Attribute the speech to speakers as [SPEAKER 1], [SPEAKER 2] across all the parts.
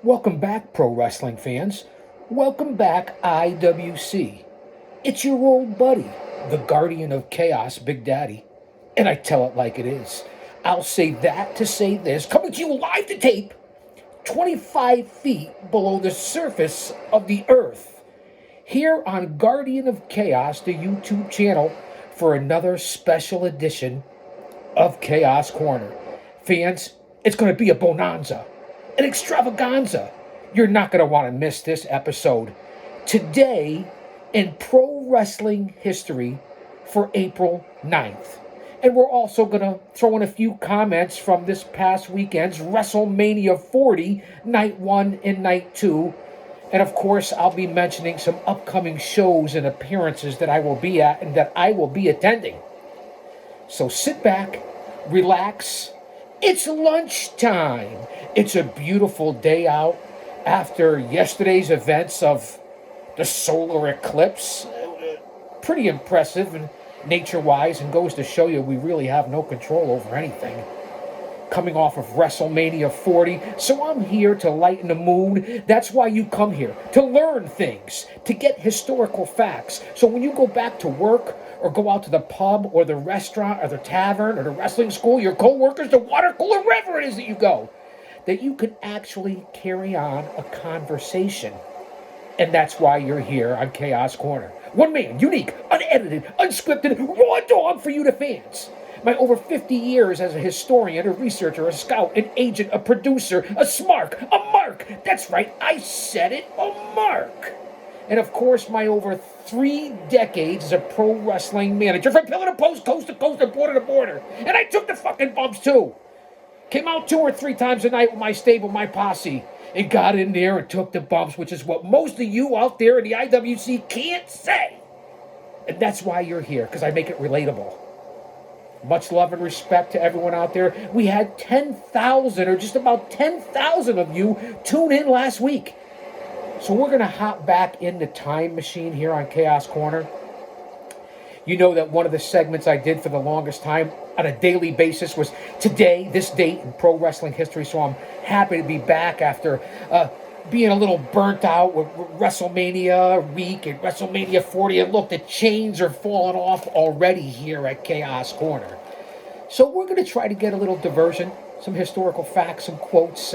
[SPEAKER 1] Welcome back, pro wrestling fans. Welcome back, IWC. It's your old buddy, the guardian of chaos, Big Daddy. And I tell it like it is. I'll say that to say this, coming to you live to tape, 25 feet below the surface of the earth, here on Guardian of Chaos, the YouTube channel, for another special edition of Chaos Corner. Fans, it's going to be a bonanza, an extravaganza. You're not going to want to miss this episode. Today in pro wrestling history for April 9th. And we're also going to throw in a few comments from this past weekend's WrestleMania 40, Night 1 and Night 2. And of course, I'll be mentioning some upcoming shows and appearances that I will be at and that I will be attending. So sit back, relax. It's lunchtime. It's a beautiful day out after yesterday's events of the solar eclipse. Pretty impressive and nature-wise, and goes to show you we really have no control over anything. Coming off of WrestleMania 40, so I'm here to lighten the mood. That's why you come here, to learn things, to get historical facts. So when you go back to work or go out to the pub or the restaurant or the tavern or the wrestling school, your co-workers, the water cooler, wherever it is that you go, that you can actually carry on a conversation. And that's why you're here on Chaos Corner. One man, unique, unedited, unscripted, raw dog for you, the fans. My over 50 years as a historian, a researcher, a scout, an agent, a producer, a smark, a mark. That's right, I said it, a mark. And of course, my over 3 decades as a pro wrestling manager from pillar to post, coast to coast, and border to border. And I took the fucking bumps too. Came out 2 or 3 times a night with my stable, my posse, and got in there and took the bumps, which is what most of you out there in the IWC can't say. And that's why you're here, because I make it relatable. Much love and respect to everyone out there. We had 10,000 or just about 10,000 of you tune in last week. So we're going to hop back in the time machine here on Chaos Corner. You know that one of the segments I did for the longest time on a daily basis was today, this date in pro wrestling history. So I'm happy to be back after being a little burnt out with WrestleMania week and WrestleMania 40. And look, the chains are falling off already here at Chaos Corner. So we're going to try to get a little diversion, some historical facts, some quotes,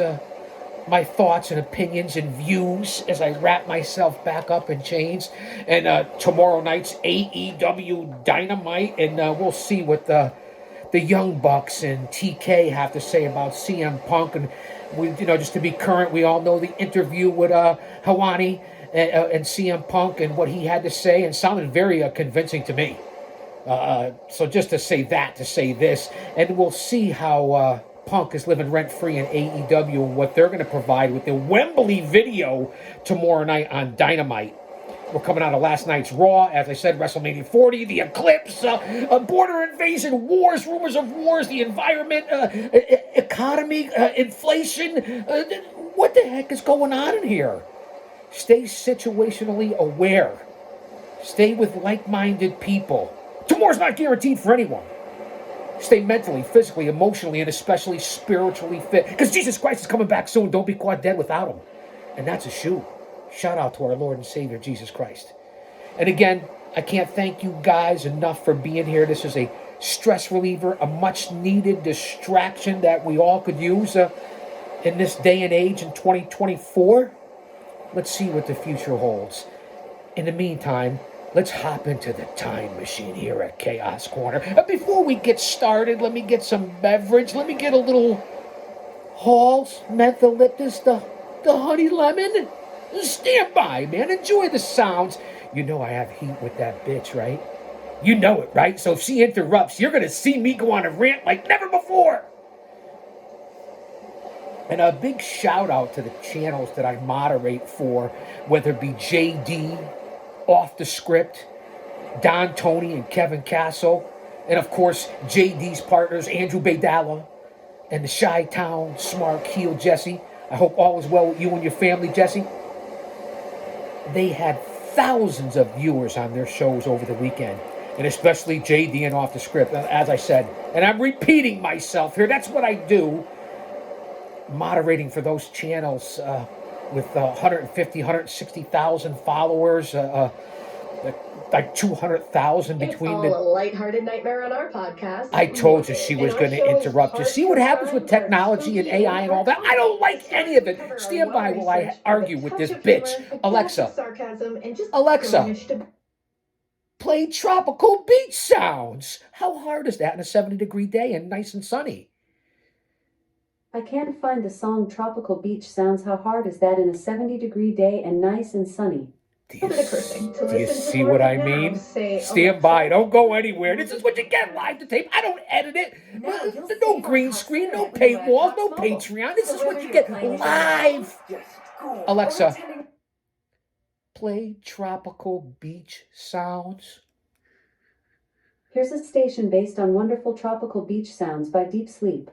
[SPEAKER 1] my thoughts and opinions and views as I wrap myself back up in chains. And tomorrow night's AEW Dynamite, and we'll see what the Young Bucks and TK have to say about CM Punk. And we, just to be current, we all know the interview with Hawani and CM Punk and what he had to say, and sounded very convincing to me. So just to say that, to say this, and we'll see how Punk is living rent-free in AEW and what they're going to provide with the Wembley video tomorrow night on Dynamite. We're coming out of last night's Raw, as I said, WrestleMania 40, the eclipse, border invasion, wars, rumors of wars, the environment, economy, inflation. What the heck is going on in here? Stay situationally aware. Stay with like-minded people. Tomorrow's not guaranteed for anyone. Stay mentally, physically, emotionally, and especially spiritually fit. Because Jesus Christ is coming back soon. Don't be caught dead without him. And that's a shoe. Shout out to our Lord and Savior, Jesus Christ. And again, I can't thank you guys enough for being here. This is a stress reliever, a much-needed distraction that we all could use in this day and age in 2024. Let's see what the future holds. In the meantime, let's hop into the time machine here at Chaos Corner. Before we get started, let me get some beverage. Let me get a little Hall's Mentholyptus, the honey lemon. Stand by, man. Enjoy the sounds. You know I have heat with that bitch, right? You know it, right? So if she interrupts, you're going to see me go on a rant like never before. And a big shout out to the channels that I moderate for, whether it be JD, Off the Script, Don Tony and Kevin Castle, and of course JD's partners Andrew Baydala and the Chi-Town Smart Heel Jesse. I hope all is well with you and your family, Jesse. They had thousands of viewers on their shows over the weekend, and especially JD and Off the Script, as I said. And I'm repeating myself here. That's what I do. moderating for those channels with 150, 160,000 followers, like 200,000 between
[SPEAKER 2] It's all a lighthearted nightmare on our podcast.
[SPEAKER 1] I told you she was going to interrupt you. See what happens with technology and AI and all that? I don't like any of it. Stand by while I argue with this bitch. Alexa, Alexa, play tropical beach sounds. How hard is that in a 70-degree day and nice and sunny?
[SPEAKER 3] I can't find the song Tropical Beach Sounds. How hard is that in a 70-degree day and nice and sunny?
[SPEAKER 1] Do you see what I mean? Stand by. Don't go anywhere. This is what you get live to tape. I don't edit it. No green screen, no paywalls, no Patreon. This is what you get live. Alexa, play tropical beach sounds.
[SPEAKER 3] Here's a station based on wonderful tropical beach sounds by Deep Sleep.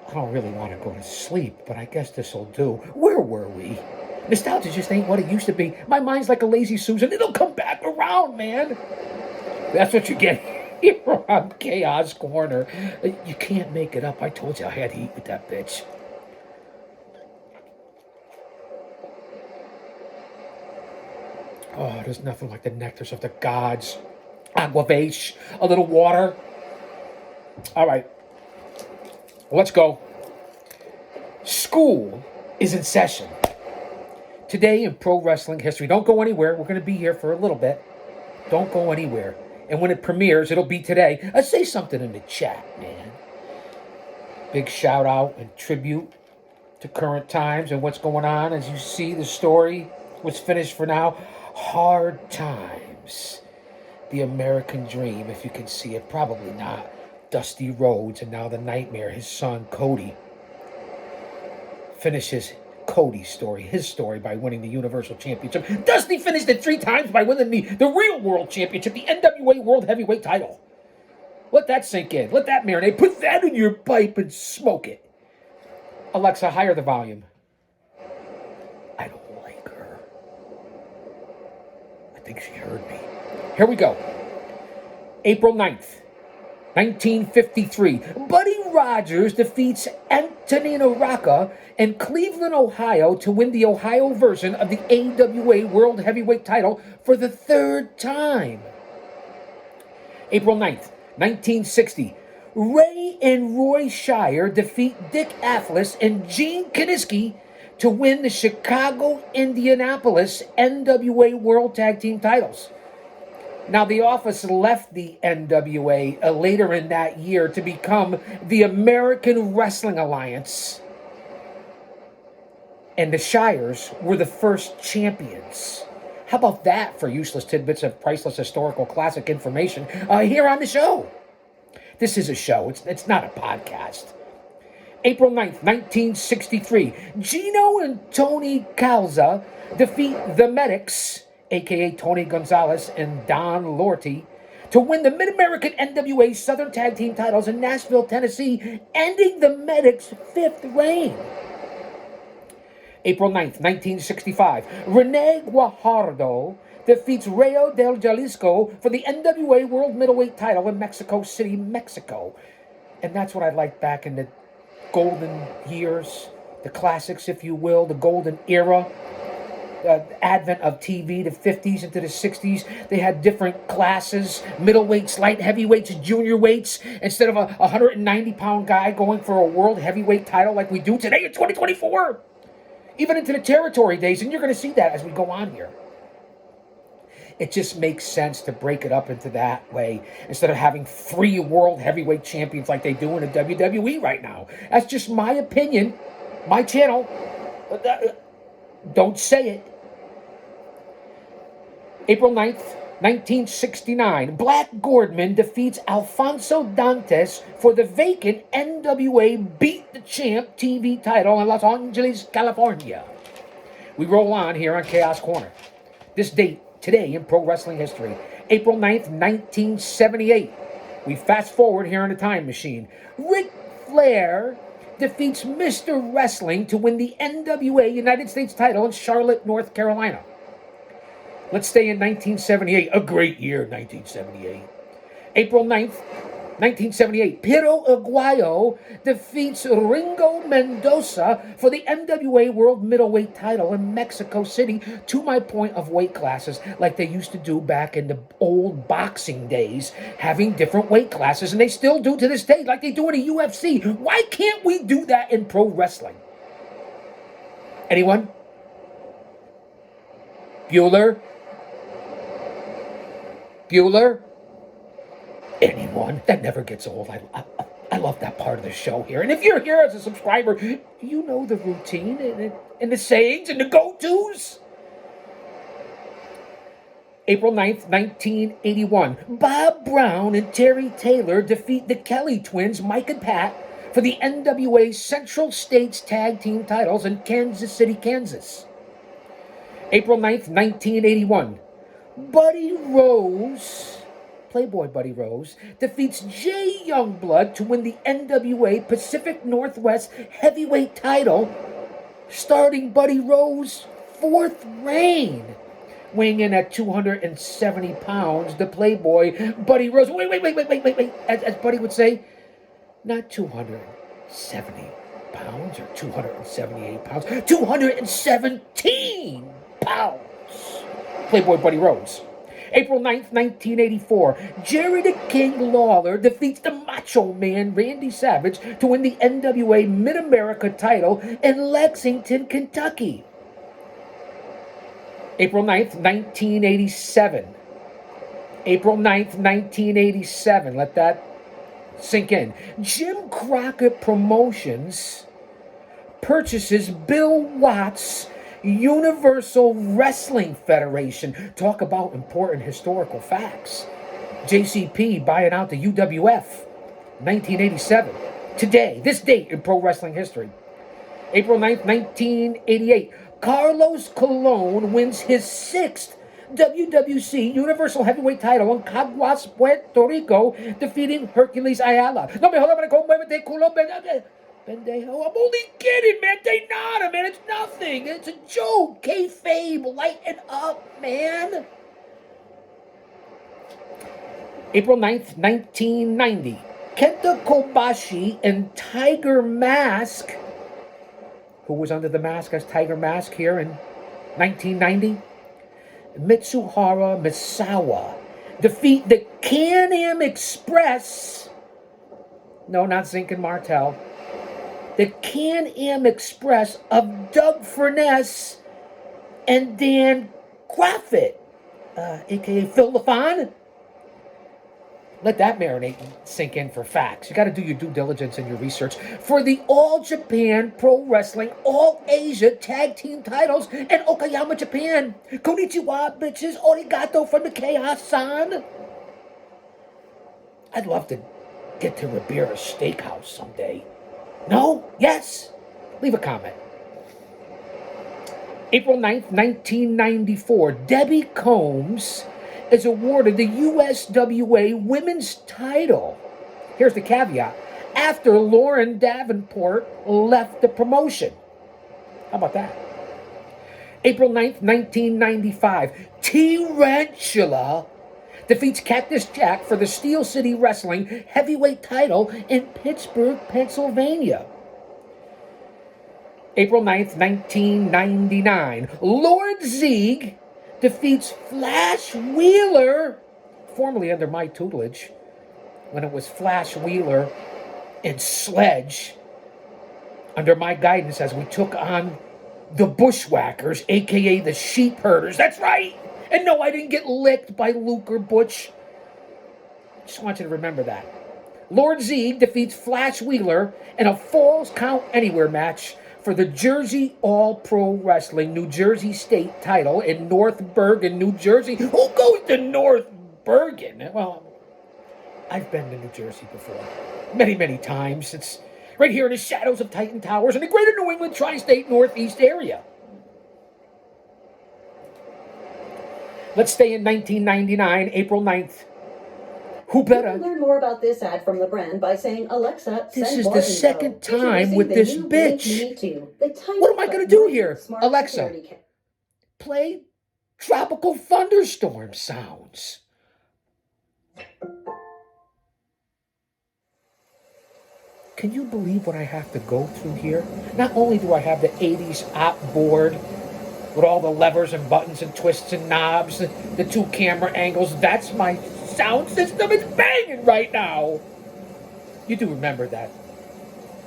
[SPEAKER 1] I don't really want to go to sleep, but I guess this'll do. Where were we? Nostalgia just ain't what it used to be. My mind's like a lazy Susan. It'll come back around, man. That's what you get here on Chaos Corner. You can't make it up. I told you I had heat with that bitch. Oh, there's nothing like the nectars of the gods. Aquavage, a little water. All right. Let's go. School is in session. Today in pro wrestling history, don't go anywhere. We're going to be here for a little bit. Don't go anywhere. And when it premieres, it'll be today. Say something in the chat, man. Big shout out and tribute to current times and what's going on. As you see, the story was finished for now. Hard times. The American dream, if you can see it. Probably not. Dusty Rhodes and now the nightmare, his son Cody. Finishes Cody's story, his story, by winning the Universal Championship. Dusty finished it 3 times by winning the real World Championship, the NWA World Heavyweight title. Let that sink in. Let that marinate. Put that in your pipe and smoke it. Alexa, higher the volume. I don't like her. I think she heard me. Here we go. April 9th. 1953, Buddy Rogers defeats Antonino Rocca in Cleveland, Ohio to win the Ohio version of the AWA World Heavyweight title for the 3rd time. April 9th, 1960, Ray and Roy Shire defeat Dick Atlas and Gene Kiniski to win the Chicago, Indianapolis NWA World Tag Team titles. Now, the Office left the NWA later in that year to become the American Wrestling Alliance. And the Shires were the first champions. How about that for useless tidbits of priceless historical classic information here on the show? This is a show. It's not a podcast. April 9th, 1963, Gino and Tony Calza defeat the Medics, a.k.a. Tony Gonzalez and Don Lorty, to win the Mid-American NWA Southern Tag Team titles in Nashville, Tennessee, ending the Medics' 5th reign. April 9th, 1965, Rene Guajardo defeats Rayo del Jalisco for the NWA World Middleweight title in Mexico City, Mexico. And that's what I liked back in the golden years, the classics, if you will, the golden era. Advent of TV, the 50s into the 60s. They had different classes, middleweights, light heavyweights, junior weights. Instead of a 190-pound guy going for a world heavyweight title like we do today in 2024. Even into the territory days, and you're going to see that as we go on here. It just makes sense to break it up into that way instead of having 3 world heavyweight champions like they do in the WWE right now. That's just my opinion, my channel. Don't say it. April 9th, 1969, Black Gordman defeats Alfonso Dantes for the vacant NWA Beat the Champ TV title in Los Angeles, California. We roll on here on Chaos Corner. This date, today in pro wrestling history, April 9th, 1978. We fast forward here in a time machine. Ric Flair defeats Mr. Wrestling to win the NWA United States title in Charlotte, North Carolina. Let's stay in 1978, a great year, 1978. April 9th, 1978, Pero Aguayo defeats Ringo Mendoza for the NWA World Middleweight title in Mexico City, to my point of weight classes, like they used to do back in the old boxing days, having different weight classes, and they still do to this day, like they do in the UFC. Why can't we do that in pro wrestling? Anyone? Bueller? Anyone? That never gets old. I love that part of the show here. And if you're here as a subscriber, you know the routine and the sayings and the go-tos. April 9th, 1981. Bob Brown and Terry Taylor defeat the Kelly twins, Mike and Pat, for the NWA Central States Tag Team titles in Kansas City, Kansas. April 9th, 1981. Buddy Rose, Playboy Buddy Rose, defeats Jay Youngblood to win the NWA Pacific Northwest Heavyweight title, starting Buddy Rose's fourth reign. Weighing in at 270 pounds, the Playboy Buddy Rose, wait, as Buddy would say, not 270 pounds or 278 pounds, 217 pounds. Playboy Buddy Rose. April 9th, 1984, Jerry the King Lawler defeats the Macho Man Randy Savage to win the NWA Mid-America title in Lexington, Kentucky. April 9th, 1987. April 9th, 1987. Let that sink in. Jim Crockett Promotions purchases Bill Watts' Universal Wrestling Federation. Talk about important historical facts. JCP buying out the UWF. 1987. Today, this date in pro wrestling history. April 9th, 1988. Carlos Colon wins his sixth WWC Universal Heavyweight title in Caguas, Puerto Rico, defeating Hercules Ayala. No me jodas, pendejo. I'm only kidding, man. De nada, man. It's nothing. It's a joke. Kayfabe. Lighten up, man. April 9th, 1990. Kenta Kobashi and Tiger Mask, who was under the mask as Tiger Mask here in 1990, Mitsuhara Misawa, defeat the Can-Am Express. No, not Zink and Martel. The Can-Am Express of Doug Furness and Dan Graffett, a.k.a. Phil LaFon. Let that marinate and sink in for facts. You got to do your due diligence and your research. For the All Japan Pro Wrestling All Asia Tag Team titles in Okayama, Japan. Konnichiwa, bitches. Arigato from the Chaos-san. I'd love to get to Ribera's Steakhouse someday. No? Yes? Leave a comment. April 9th, 1994. Debbie Combs is awarded the USWA Women's title. Here's the caveat. After Lauren Davenport left the promotion. How about that? April 9th, 1995. Tarantula defeats Cactus Jack for the Steel City Wrestling Heavyweight title in Pittsburgh, Pennsylvania. April 9th, 1999. Lord Zeeg defeats Flash Wheeler, formerly under my tutelage, when it was Flash Wheeler and Sledge, under my guidance as we took on the Bushwhackers, a.k.a. the Sheep Herders. That's right! And no, I didn't get licked by Luke or Butch. Just want you to remember that. Lord Zeeg defeats Flash Wheeler in a Falls Count Anywhere match for the Jersey All-Pro Wrestling New Jersey State title in North Bergen, New Jersey. Who goes to North Bergen? Well, I've been to New Jersey before. Many, many times. It's right here in the shadows of Titan Towers in the greater New England tri-state Northeast area. Let's stay in 1999, April 9th. Who
[SPEAKER 4] You
[SPEAKER 1] better?
[SPEAKER 4] can learn more about this ad from the brand by saying, Alexa,
[SPEAKER 1] This
[SPEAKER 4] send
[SPEAKER 1] is
[SPEAKER 4] more
[SPEAKER 1] the
[SPEAKER 4] info.
[SPEAKER 1] second time with this
[SPEAKER 4] Introducing the new
[SPEAKER 1] bitch.
[SPEAKER 4] Blink Mini 2, the tiny
[SPEAKER 1] What am I going to
[SPEAKER 4] but
[SPEAKER 1] do
[SPEAKER 4] mighty
[SPEAKER 1] here?
[SPEAKER 4] smart
[SPEAKER 1] Alexa,
[SPEAKER 4] security
[SPEAKER 1] play tropical thunderstorm sounds. Can you believe what I have to go through here? Not only do I have the 80s op board with all the levers and buttons and twists and knobs, the two camera angles, that's my sound system. It's banging right now. You do remember that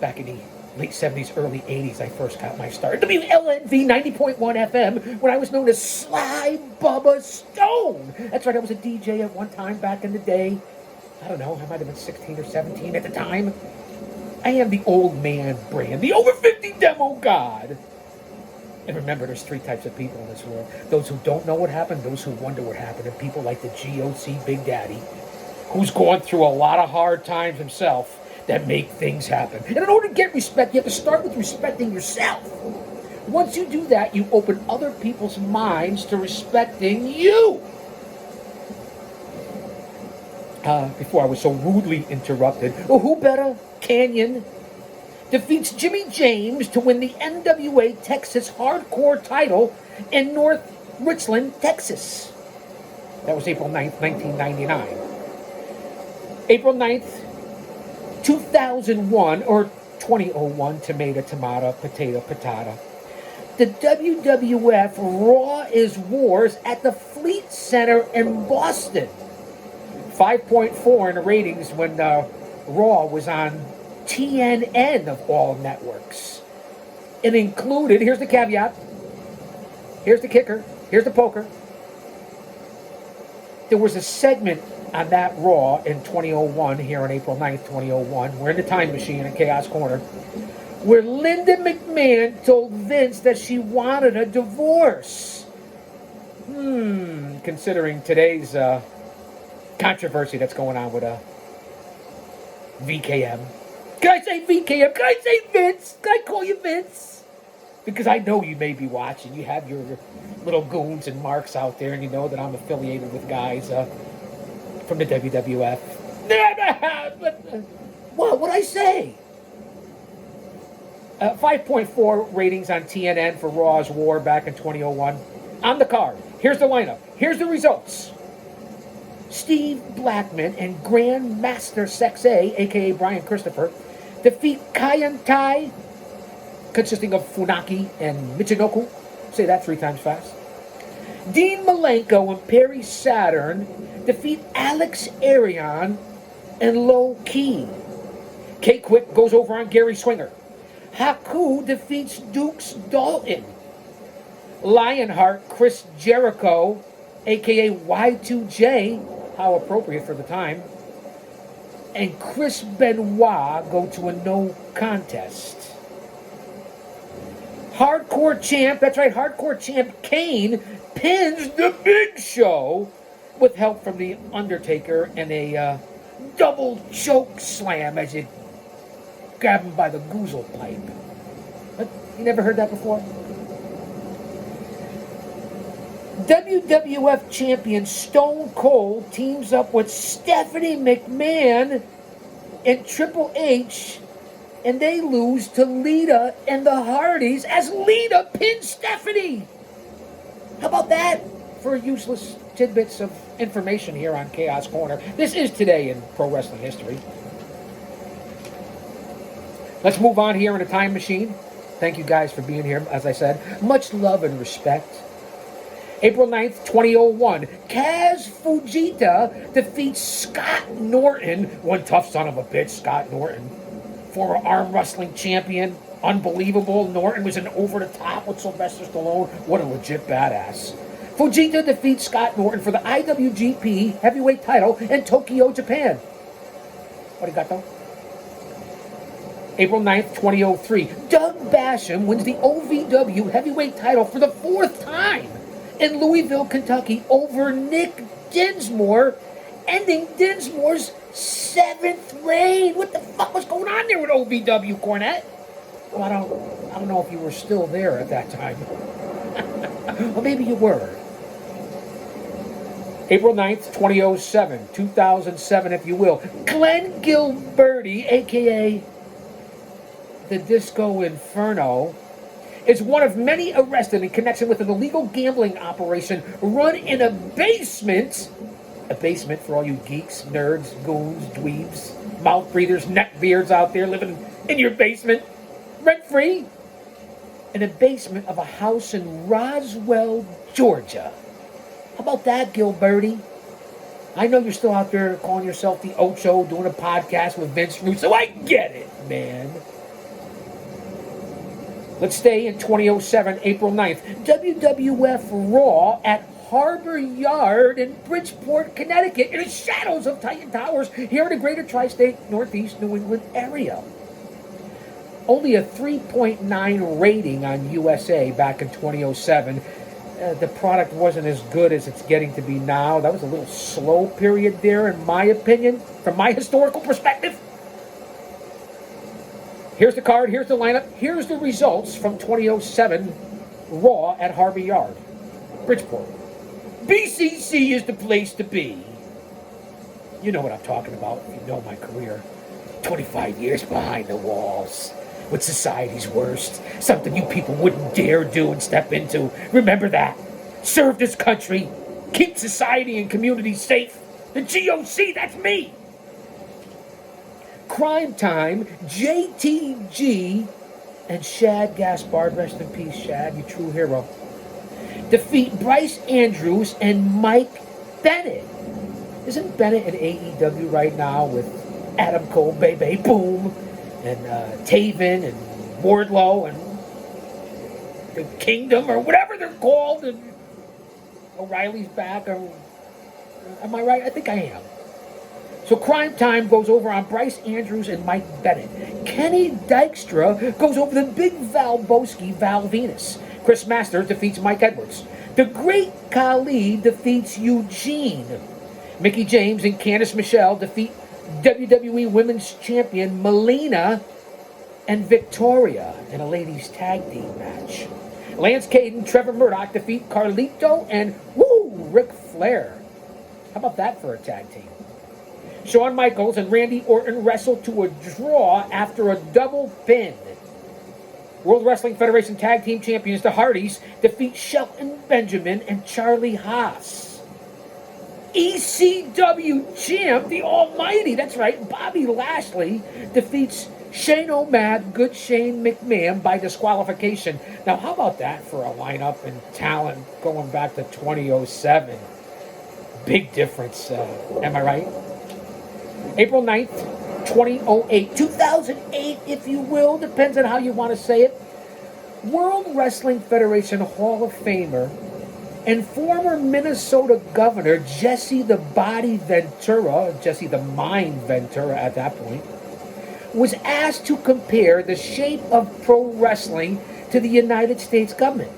[SPEAKER 1] back in the late 70s, early 80s, I first got my start. WLNV 90.1 FM when I was known as Sly Bubba Stone. That's right, I was a DJ at one time back in the day. I don't know, I might have been 16 or 17 at the time. I am the old man brand, the over 50 demo god. And remember, there's three types of people in this world. Those who don't know what happened, those who wonder what happened, and people like the G.O.C. Big Daddy, who's gone through a lot of hard times himself that make things happen. And in order to get respect, you have to start with respecting yourself. Once you do that, you open other people's minds to respecting you. Before I was so rudely interrupted, well, who better? Canyon defeats Jimmy James to win the NWA Texas Hardcore title in North Richland, Texas. That was April 9th, 1999. April 9th, 2001, or 2001, tomato, potato, patata. The WWF Raw is Wars at the Fleet Center in Boston. 5.4 in the ratings when Raw was on TNN of all networks. It included, here's the caveat, here's the kicker, here's the poker. There was a segment on that Raw in 2001, here on April 9th, 2001, we're in the time machine at Chaos Corner, where Linda McMahon told Vince that she wanted a divorce. Considering today's controversy that's going on with VKM. Can I say VKM? Can I say Vince? Can I call you Vince? Because I know you may be watching. You have your little goons and marks out there, and you know that I'm affiliated with guys from the WWF. What'd I say? 5.4 ratings on TNN for Raw's War back in 2001. On the card, here's the lineup. Here's the results. Steve Blackman and Grandmaster Sexay, a.k.a. Brian Christopher, defeat Kaientai, consisting of Funaki and Michinoku. Say that 3 times fast. Dean Malenko and Perry Saturn defeat Alex Arion and Low Key. K-Quick goes over on Gary Swinger. Haku defeats Dukes Dalton. Lionheart, Chris Jericho, a.k.a. Y2J, how appropriate for the time, and Chris Benoit go to a no contest. Hardcore champ, that's right, hardcore champ Kane pins the Big Show with help from the Undertaker and a double choke slam as you grab him by the goozle pipe. You never heard that before? WWF champion Stone Cold teams up with Stephanie McMahon and Triple H, and they lose to Lita and the Hardys as Lita pins Stephanie. How about that for useless tidbits of information here on Chaos Corner? This is today in pro wrestling history. Let's move on here in a time machine. Thank you guys for being here, as I said. Much love and respect. April 9th, 2001, Kaz Fujita defeats Scott Norton. One tough son of a bitch, Scott Norton. Former arm wrestling champion. Unbelievable. Norton was an over-the-top with Sylvester Stallone. What a legit badass. Fujita defeats Scott Norton for the IWGP heavyweight title in Tokyo, Japan. What do you got, though? April 9th, 2003, Doug Basham wins the OVW heavyweight title for the 4th time in Louisville, Kentucky, over Nick Dinsmore, ending Dinsmore's 7th reign. What the fuck was going on there with OVW, Cornette? Well, I don't know if you were still there at that time. Well, maybe you were. April 9th, 2007, 2007, if you will. Glenn Gilberti, a.k.a. the Disco Inferno, is one of many arrested in connection with an illegal gambling operation run in a basement A basement for all you geeks, nerds, goons, dweebs, mouth breathers, neck beards out there living in your basement, rent-free. In a basement of a house in Roswell, Georgia. How about that, Gilberty? I know you're still out there calling yourself the Ocho, doing a podcast with Vince Russo. I get it, man. Let's stay in 2007, April 9th. WWF Raw at Harbor Yard in Bridgeport, Connecticut, in the shadows of Titan Towers, here in the greater tri-state Northeast New England area. Only a 3.9 rating on USA back in 2007. The product wasn't as good as it's getting to be now. That was a little slow period there, in my opinion, from my historical perspective. Here's the card, here's the lineup, here's the results from 2007 Raw at Harbor Yard, Bridgeport. BCC is the place to be. You know what I'm talking about if you know my career. 25 years behind the walls. With society's worst. Something you people wouldn't dare do and step into. Remember that. Serve this country. Keep society and community safe. The G.O.C, that's me. Crime Time, JTG, and Shad Gaspard. Rest in peace, Shad, you true hero. Defeat Bryce Andrews and Mike Bennett. Isn't Bennett in AEW right now with Adam Cole, Bebe Boom, and Taven and Wardlow and the Kingdom or whatever they're called, and O'Reilly's back? Or, am I right? I think I am. So Crime Time goes over on Bryce Andrews and Mike Bennett. Kenny Dykstra goes over the big Val Boski, Val Venus. Chris Masters defeats Mike Edwards. The Great Khali defeats Eugene. Mickey James and Candice Michelle defeat WWE Women's Champion Melina and Victoria in a ladies' tag team match. Lance Caden, Trevor Murdoch defeat Carlito and Ric Flair. How about that for a tag team? Shawn Michaels and Randy Orton wrestle to a draw after a double pin. World Wrestling Federation Tag Team Champions, the Hardys, defeat Shelton Benjamin and Charlie Haas. ECW champ, the Almighty, that's right, Bobby Lashley, defeats Shane O'Mac, Good Shane McMahon by disqualification. Now, how about that for a lineup and talent going back to 2007? Big difference, am I right? April 9th, 2008, 2008, if you will, depends on how you want to say it. World Wrestling Federation Hall of Famer and former Minnesota Governor Jesse the Body Ventura, Jesse the Mind Ventura at that point, was asked to compare the shape of pro wrestling to the United States government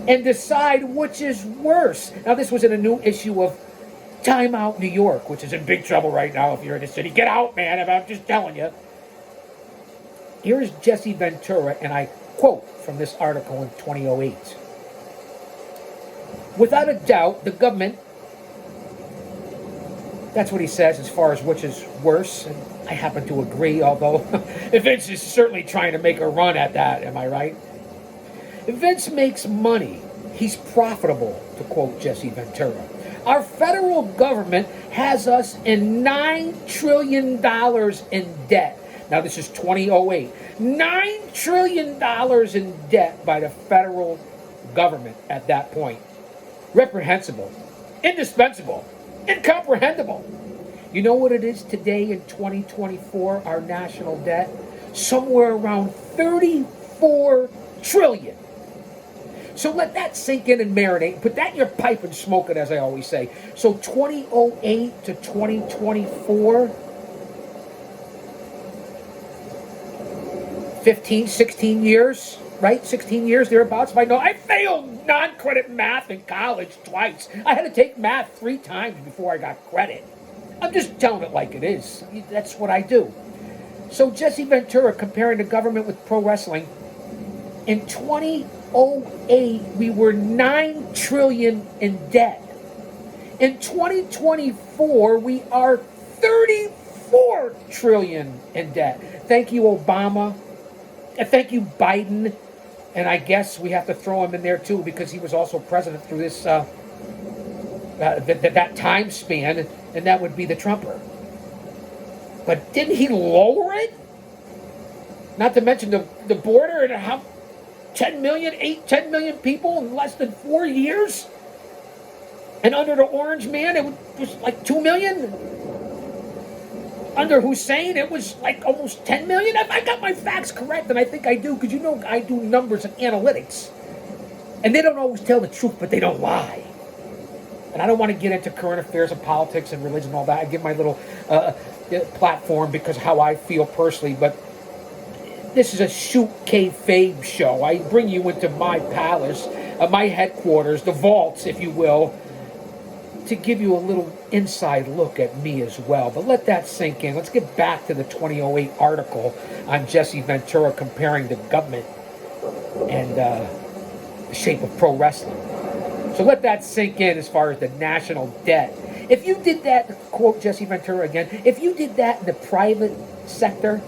[SPEAKER 1] and decide which is worse. Now, this was in a new issue of Time Out New York, which is in big trouble right now if you're in the city. Get out, man, I'm just telling you. Here's Jesse Ventura, and I quote from this article in 2008. Without a doubt, the government, that's what he says as far as which is worse, and I happen to agree, although Vince is certainly trying to make a run at that, am I right? Vince makes money. He's profitable, to quote Jesse Ventura. Our federal government has us in $9 trillion in debt. Now, this is 2008. $9 trillion in debt by the federal government at that point. Reprehensible, indispensable, incomprehensible. You know what it is today in 2024, our national debt? Somewhere around 34 trillion. So let that sink in and marinate. Put that in your pipe and smoke it, as I always say. So 2008 to 2024, 15, 16 years, right? 16 years, thereabouts. I failed non-credit math in college twice. I had to take math 3 times before I got credit. I'm just telling it like it is. That's what I do. So Jesse Ventura comparing the government with pro wrestling. In 2008, we were $9 trillion in debt. In 2024, we are $34 trillion in debt. Thank you, Obama. And thank you, Biden. And I guess we have to throw him in there, too, because he was also president through this that time span, and that would be the Trumper. But didn't he lower it? Not to mention the border and how 10 million people in less than 4 years? And under the Orange Man, it was like 2 million? Under Hussein, it was like almost 10 million? I got my facts correct, and I think I do, because you know I do numbers and analytics. And they don't always tell the truth, but they don't lie. And I don't want to get into current affairs and politics and religion and all that. I give my little platform because of how I feel personally, but this is a shoot kayfabe show. I bring you into my palace, my headquarters, the vaults, if you will, to give you a little inside look at me as well. But let that sink in. Let's get back to the 2008 article on Jesse Ventura comparing the government and the shape of pro wrestling. So let that sink in as far as the national debt. If you did that, to quote Jesse Ventura again, if you did that in the private sector,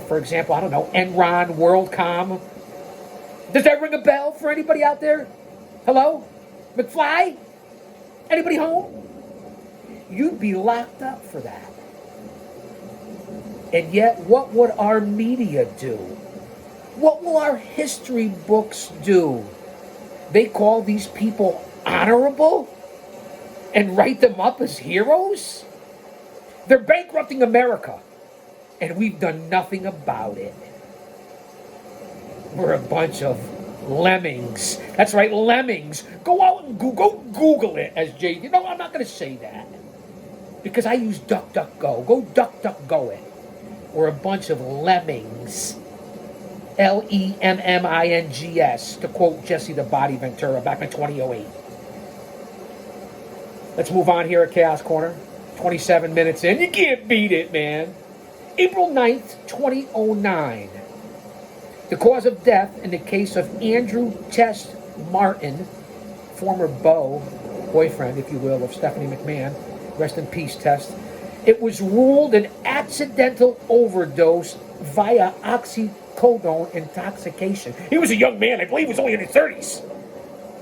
[SPEAKER 1] for example, I don't know, Enron, WorldCom, does that ring a bell for anybody out there? Hello? McFly? Anybody home? You'd be locked up for that. And yet, what would our media do? What will our history books do? They call these people honorable and write them up as heroes? They're bankrupting America, and we've done nothing about it. We're a bunch of lemmings. That's right, lemmings. Go out and go Google it, as Jay. You know, I'm not going to say that because I use DuckDuckGo. Go DuckDuckGo it. We're a bunch of lemmings. Lemmings, to quote Jesse the Body Ventura back in 2008. Let's move on here at Chaos Corner. 27 minutes in. You can't beat it, man. April 9th, 2009. The cause of death in the case of Andrew Test Martin, former boyfriend, if you will, of Stephanie McMahon. Rest in peace, Test. It was ruled an accidental overdose via oxycodone intoxication. He was a young man. I believe he was only in his 30s.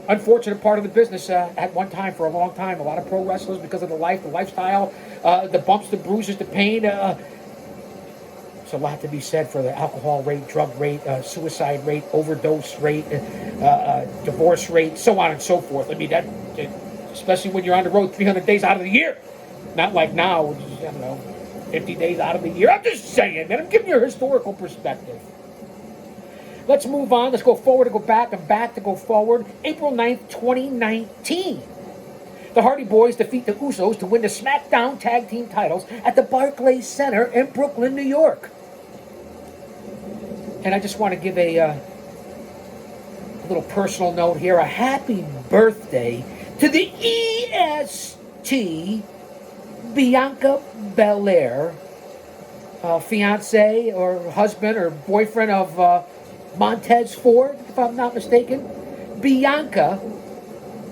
[SPEAKER 1] Unfortunate part of the business at one time, for a long time. A lot of pro wrestlers, because of the lifestyle, the bumps, the bruises, the pain. There's a lot to be said for the alcohol rate, drug rate, suicide rate, overdose rate, divorce rate, so on and so forth. I mean, that, especially when you're on the road 300 days out of the year. Not like now, which is, I don't know, 50 days out of the year. I'm just saying, man. I'm giving you a historical perspective. Let's move on. Let's go forward to go back and back to go forward. April 9th, 2019. The Hardy Boys defeat the Usos to win the SmackDown Tag Team titles at the Barclays Center in Brooklyn, New York. And I just want to give a little personal note here. A happy birthday to the EST Bianca Belair, fiance or husband or boyfriend of Montez Ford, if I'm not mistaken. Bianca,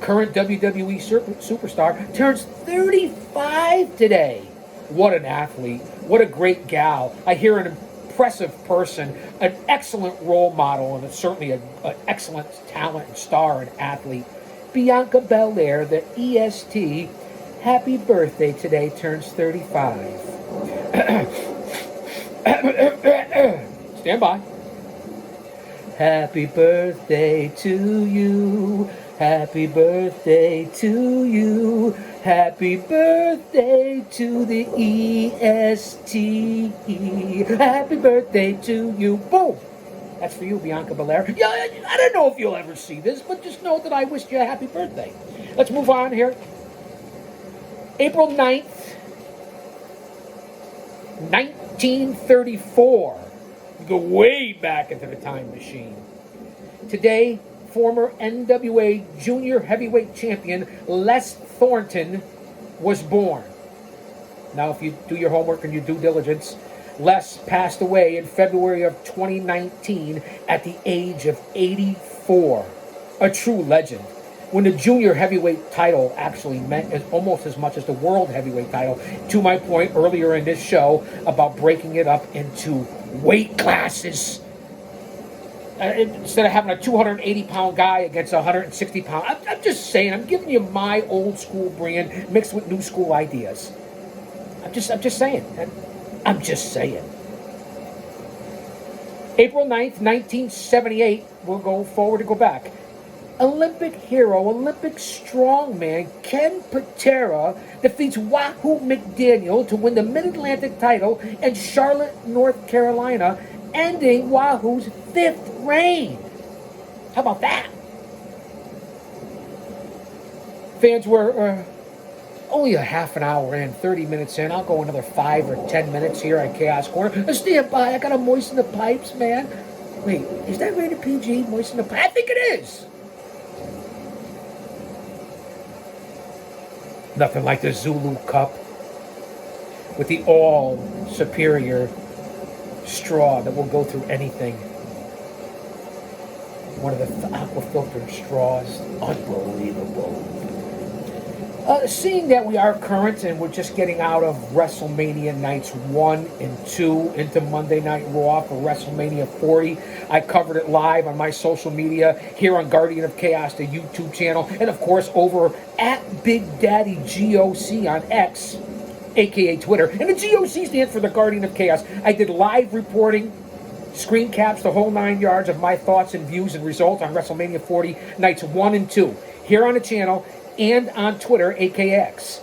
[SPEAKER 1] current WWE superstar, turns 35 today. What an athlete. What a great gal. I hear an impressive person, an excellent role model, and certainly an excellent talent and star and athlete. Bianca Belair, the EST, happy birthday today, turns 35. Stand by. Happy birthday to you. Happy birthday to you. Happy birthday to the EST. Happy birthday to you. Boom. That's for you, Bianca Belair. Yeah, I don't know if you'll ever see this, but just know that I wish you a happy birthday. Let's move on here. April 9th, 1934. Go way back into the time machine. Today, former NWA Junior Heavyweight Champion Les Thornton was born. Now, if you do your homework and your due diligence, Les passed away in February of 2019 at the age of 84. A true legend. When the Junior Heavyweight title actually meant almost as much as the World Heavyweight title, to my point earlier in this show about breaking it up into weight classes. Instead of having a 280-pound guy against a 160-pound. I'm just saying, I'm giving you my old school brand mixed with new school ideas. I'm just saying. I'm just saying. April 9th, 1978, we'll go forward and go back. Olympic hero, Olympic strongman Ken Patera defeats Wahoo McDaniel to win the Mid-Atlantic title in Charlotte, North Carolina, ending Wahoo's 5th reign. How about that? Fans were only a half an hour in, 30 minutes in. I'll go another 5 or 10 minutes here at Chaos Corner. Stand by, I gotta moisten the pipes, man. Wait, is that rated PG, moisten the pipes? I think it is. Nothing like the Zulu Cup with the all-superior straw that will go through anything. One of the aqua filter straws. Unbelievable. Seeing that we are current and we're just getting out of WrestleMania nights 1 and 2 into Monday Night Raw for WrestleMania 40, I covered it live on my social media here on Guardian of Chaos, the YouTube channel, and of course over at Big Daddy G.O.C. on X, aka Twitter. And the G.O.C. stands for the Guardian of Chaos. I did live reporting, screen caps, the whole 9 yards of my thoughts and views and results on WrestleMania 40 nights 1 and 2 here on the channel and on Twitter, aka X.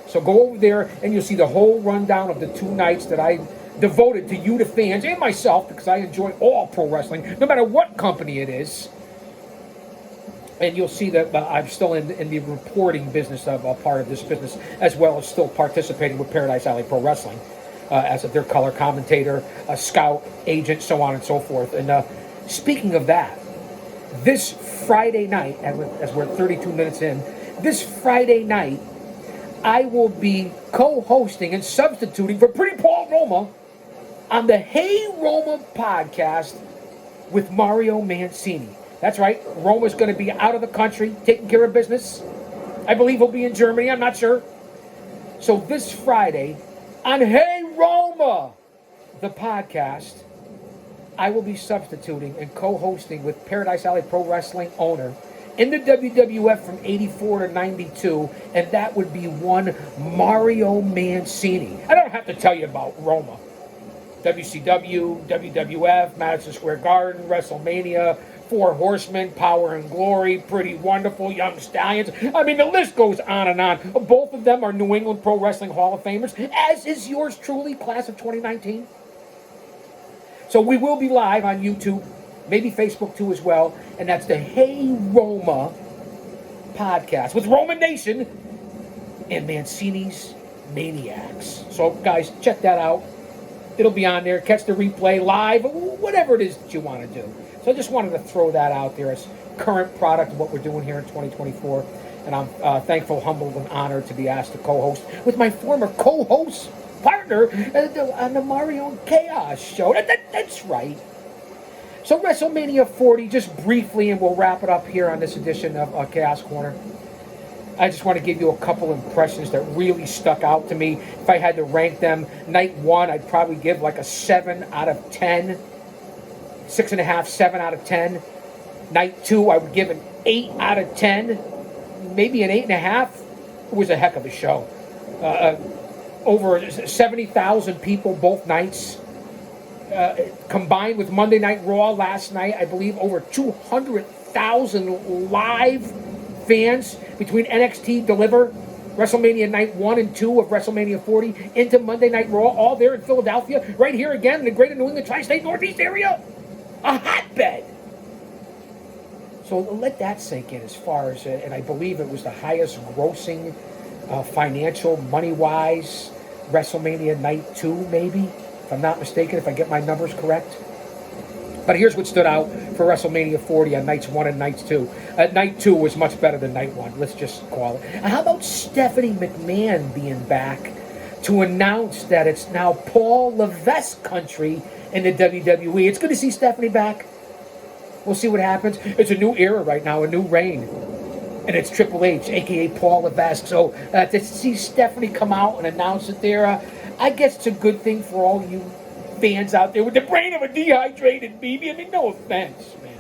[SPEAKER 1] So go over there and you'll see the whole rundown of the 2 nights that I devoted to you, the fans, and myself, because I enjoy all pro wrestling, no matter what company it is. And you'll see that I'm still in the reporting business of a part of this business, as well as still participating with Paradise Alley Pro Wrestling as their color commentator, a scout, agent, so on and so forth. And speaking of that, this Friday night, as we're 32 minutes in, this Friday night, I will be co-hosting and substituting for Pretty Paul Roma on the Hey Roma podcast with Mario Mancini. That's right, Roma's going to be out of the country, taking care of business. I believe he'll be in Germany, I'm not sure. So this Friday, on Hey Roma, the podcast, I will be substituting and co-hosting with Paradise Alley Pro Wrestling owner in the WWF from 84 to 92, and that would be one Mario Mancini. I don't have to tell you about Roma. WCW, WWF, Madison Square Garden, WrestleMania, Four Horsemen, Power and Glory, Pretty Wonderful, Young Stallions. I mean, the list goes on and on. Both of them are New England Pro Wrestling Hall of Famers, as is yours truly, class of 2019. So we will be live on YouTube, maybe Facebook too as well, and that's the Hey Roma podcast with Roman Nation and Mancini's Maniacs. So guys, check that out. It'll be on there. Catch the replay live, whatever it is that you want to do. So I just wanted to throw that out there as current product of what we're doing here in 2024. And I'm thankful, humbled, and honored to be asked to co-host with my former co-host partner on the Mario Chaos show. That's right. So WrestleMania 40, just briefly, and we'll wrap it up here on this edition of Chaos Corner. I just want to give you a couple impressions that really stuck out to me. If I had to rank them, night 1, I'd probably give like a 7 out of 10. 6.5, 7 out of 10. Night 2, I would give an 8 out of 10. Maybe an 8.5. It was a heck of a show. Over 70,000 people both nights. Combined with Monday Night Raw last night, I believe over 200,000 live fans between NXT Deliver, WrestleMania Night 1 and 2 of WrestleMania 40, into Monday Night Raw, all there in Philadelphia, right here again in the greater New England tri-state Northeast area. A hotbed. So let that sink in as far as, and I believe it was the highest grossing financial, money-wise, WrestleMania Night 2, maybe, if I'm not mistaken, if I get my numbers correct. But here's what stood out for WrestleMania 40 on nights 1 and nights 2. Night 2 was much better than night 1, let's just call it. And how about Stephanie McMahon being back to announce that it's now Paul Levesque country in the WWE? It's good to see Stephanie back. We'll see what happens. It's a new era right now, a new reign. And it's Triple H, a.k.a. Paul Levesque. So to see Stephanie come out and announce it there, I guess it's a good thing for all you fans out there with the brain of a dehydrated baby. I mean, no offense, man.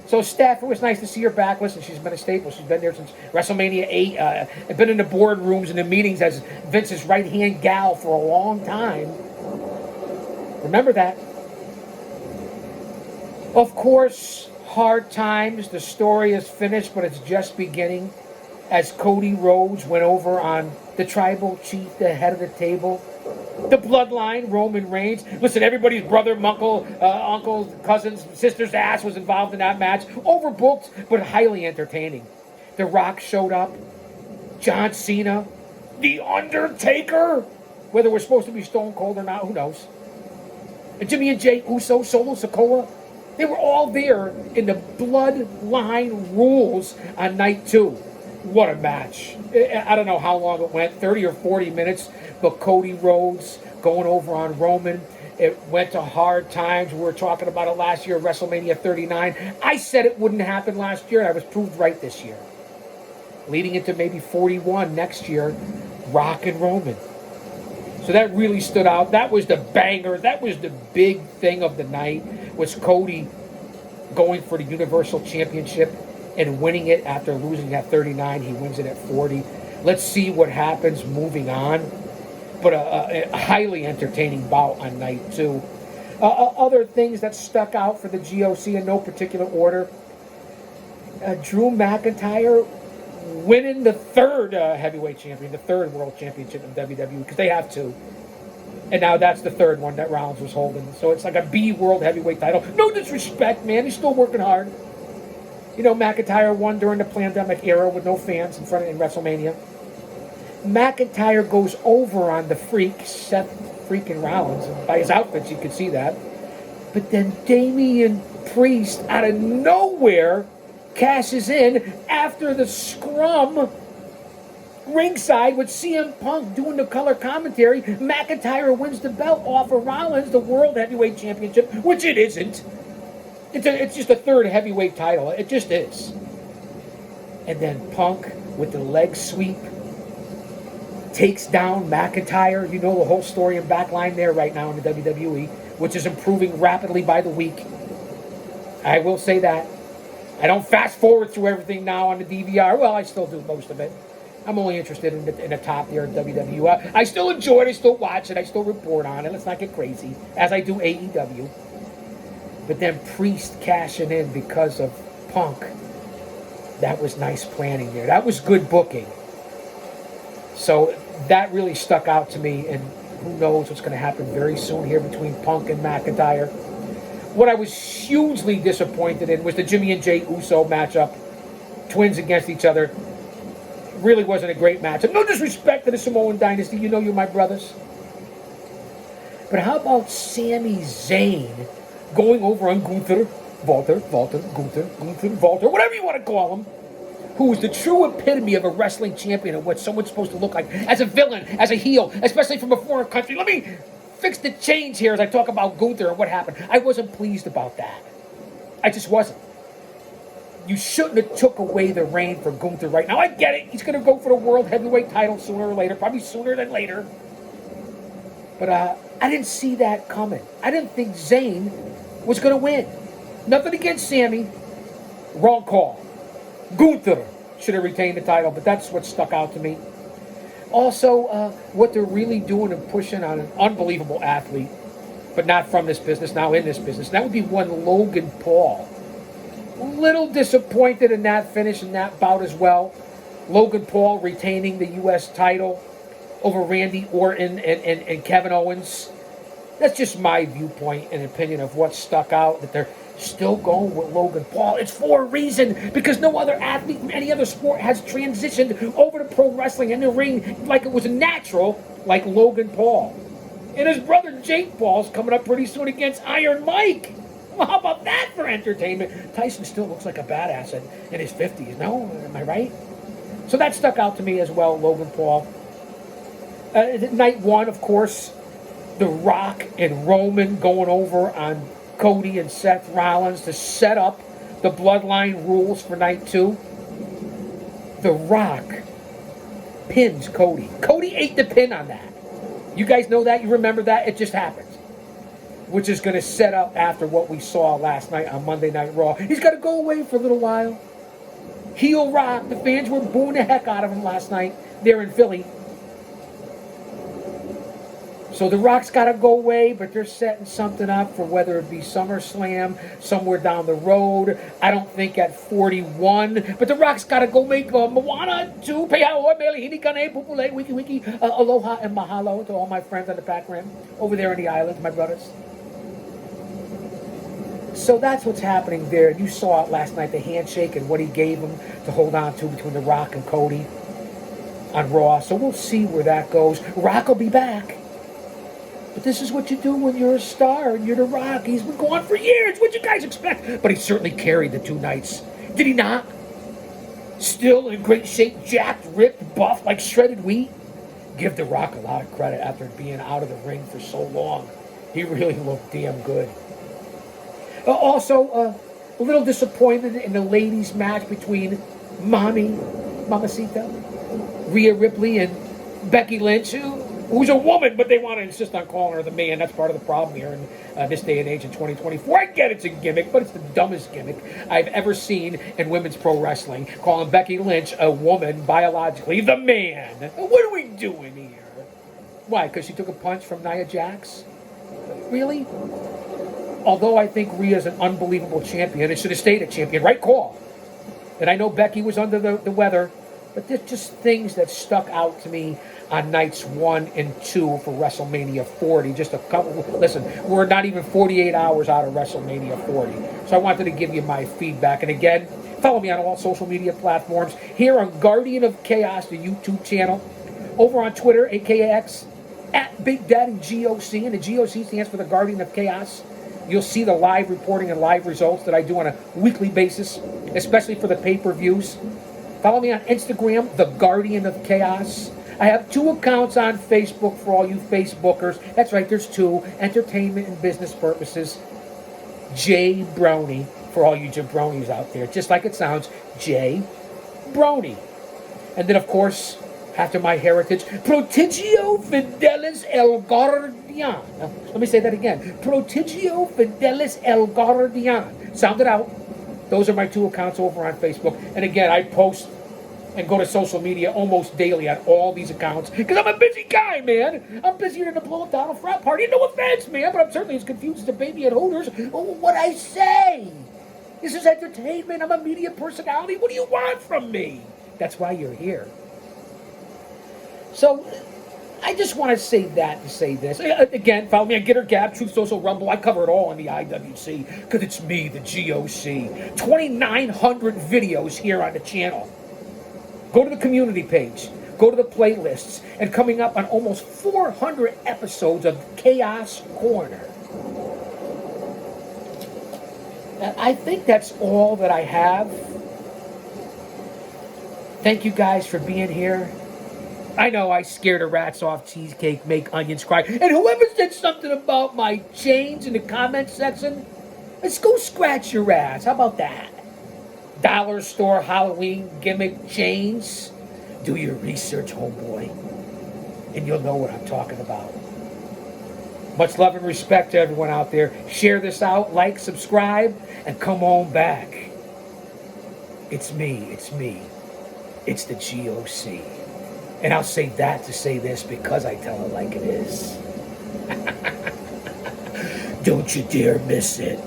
[SPEAKER 1] So Steph, it was nice to see her back. Listen, she's been a staple. She's been there since WrestleMania 8. Been in the boardrooms and the meetings as Vince's right-hand gal for a long time. Remember that. Of course, hard times. The story is finished, but it's just beginning. As Cody Rhodes went over on the tribal chief, the head of the table. The bloodline, Roman Reigns. Listen, everybody's brother, uncle, cousin's, sister's ass was involved in that match. Overbooked, but highly entertaining. The Rock showed up. John Cena. The Undertaker. Whether we're supposed to be Stone Cold or not, who knows? And Jimmy and Jay Uso, Solo Sikoa. They were all there in the bloodline rules on night 2. What a match. I don't know how long it went, 30 or 40 minutes, but Cody Rhodes going over on Roman. It went to hard times. We were talking about it last year, WrestleMania 39. I said it wouldn't happen last year, and I was proved right this year. Leading into maybe 41 next year, Rock and Roman. So that really stood out. That was the banger. That was the big thing of the night, was Cody going for the Universal Championship and winning it after losing at 39. He wins it at 40. Let's see what happens moving on. But a highly entertaining bout on night 2. Other things that stuck out for the G.O.C. in no particular order. Drew McIntyre winning the third heavyweight champion, the third world championship in WWE, because they have 2. And now that's the third one that Rollins was holding. So it's like a B world heavyweight title. No disrespect, man. He's still working hard. You know, McIntyre won during the pandemic era with no fans in WrestleMania. McIntyre goes over on the Freak, Seth freaking Rollins. And by his outfits, you could see that. But then Damian Priest, out of nowhere, cashes in after the scrum ringside with CM Punk doing the color commentary. McIntyre wins the belt off of Rollins, the World Heavyweight Championship, which it isn't. It's just a third heavyweight title. It just is. And then Punk with the leg sweep takes down McIntyre. You know the whole story and backline there right now in the WWE, which is improving rapidly by the week. I will say that. I don't fast forward through everything now on the DVR. Well, I still do most of it. I'm only interested in the top there in WWE. I still enjoy it. I still watch it. I still report on it. Let's not get crazy, as I do AEW. But then Priest cashing in because of Punk. That was nice planning there. That was good booking. So that really stuck out to me, and who knows what's going to happen very soon here between Punk and McIntyre. What I was hugely disappointed in was the Jimmy and Jay Uso matchup. Twins against each other. Really wasn't a great matchup. No disrespect to the Samoan Dynasty. You know you're my brothers. But how about Sami Zayn going over on Gunther, Walter, whatever you want to call him, who is the true epitome of a wrestling champion and what someone's supposed to look like as a villain, as a heel, especially from a foreign country. Let me fix the change here as I talk about Gunther and what happened. I wasn't pleased about that. I just wasn't. You shouldn't have took away the reign for Gunther right now. I get it. He's going to go for the World Heavyweight title sooner or later, probably sooner than later. But I didn't see that coming. I didn't think Zayn was going to win. Nothing against Sammy. Wrong call. Gunther should have retained the title, but that's what stuck out to me. Also, what they're really doing and pushing on an unbelievable athlete, but not from this business, now in this business. That would be one Logan Paul. A little disappointed in that finish in that bout as well. Logan Paul retaining the U.S. title over Randy Orton and Kevin Owens. That's just my viewpoint and opinion of what stuck out, that they're still going with Logan Paul. It's for a reason, because no other athlete from any other sport has transitioned over to pro wrestling in the ring like it was natural, like Logan Paul. And his brother Jake Paul's coming up pretty soon against Iron Mike. Well, how about that for entertainment? Tyson still looks like a badass in his 50s, no? Am I right? So that stuck out to me as well, Logan Paul. Night 1, of course, The Rock and Roman going over on Cody and Seth Rollins to set up the bloodline rules for night 2. The Rock pins Cody. Cody ate the pin on that. You guys know that? You remember that? It just happens. which is going to set up after what we saw last night on Monday Night Raw. He's got to go away for a little while. Heel Rock, the fans were booing the heck out of him last night there in Philly. So The Rock's got to go away, but they're setting something up for whether it be SummerSlam, somewhere down the road. I don't think at 41, but The Rock's got to go make Moana 2, Peaoa, Melihini Kane, Pupule, Wiki Wiki, Aloha and Mahalo to all my friends on the back rim over there in the island, my brothers. So that's what's happening there. You saw it last night, the handshake and what he gave him to hold on to between The Rock and Cody on Raw. So we'll see where that goes. Rock will be back. But this is what you do when you're a star and you're The Rock. He's been gone for years. What'd you guys expect? But he certainly carried the 2 nights. Did he not? Still in great shape, jacked, ripped, buff, like shredded wheat. Give The Rock a lot of credit after being out of the ring for so long. He really looked damn good. Also, a little disappointed in the ladies' match between Mamacita, Rhea Ripley, and Becky Lynch, who's a woman, but they want to insist on calling her the man. That's part of the problem here in this day and age in 2024. I get it's a gimmick, but it's the dumbest gimmick I've ever seen in women's pro wrestling. Calling Becky Lynch, a woman, biologically, the man. What are we doing here? Why, because she took a punch from Nia Jax? Really? Although I think Rhea's an unbelievable champion and should have stayed a champion. Right call. And I know Becky was under the weather, but there's just things that stuck out to me on nights 1 and 2 for WrestleMania 40. Just a couple. Listen, we're not even 48 hours out of WrestleMania 40. So I wanted to give you my feedback. And again, follow me on all social media platforms. Here on Guardian of Chaos, the YouTube channel. Over on Twitter, AKX, at Big Daddy G.O.C. And the G.O.C. stands for the Guardian of Chaos. You'll see the live reporting and live results that I do on a weekly basis, especially for the pay-per-views. Follow me on Instagram, The Guardian of Chaos. I have 2 accounts on Facebook for all you Facebookers. That's right, there's 2. Entertainment and business purposes. J Brony, for all you jabronis out there. Just like it sounds, J Brony. And then, of course, after my heritage, Prodigio Fidelis El Guardian. Let me say that again. Prodigio Fidelis El Guardian. Sound it out. Those are my 2 accounts over on Facebook. And again, I post and go to social media almost daily on all these accounts because I'm a busy guy, man. I'm busier than a blow down a frat party. No offense, man, but I'm certainly as confused as a baby at Hooters. What I say? This is entertainment. I'm a media personality. What do you want from me? That's why you're here. So, I just want to say that to say this. Again, follow me on Get or Gab, Truth Social Rumble. I cover it all on the IWC because it's me, the G.O.C. 2,900 videos here on the channel. Go to the community page. Go to the playlists. And coming up on almost 400 episodes of Chaos Corner. I think that's all that I have. Thank you guys for being here. I know I scared the rats off cheesecake, make onions cry. And whoever said something about my chains in the comment section, let's go scratch your ass. How about that? Dollar store Halloween gimmick chains. Do your research, homeboy. And you'll know what I'm talking about. Much love and respect to everyone out there. Share this out, like, subscribe, and come on back. It's me. It's the G.O.C. And I'll say that to say this because I tell it like it is. Don't you dare miss it.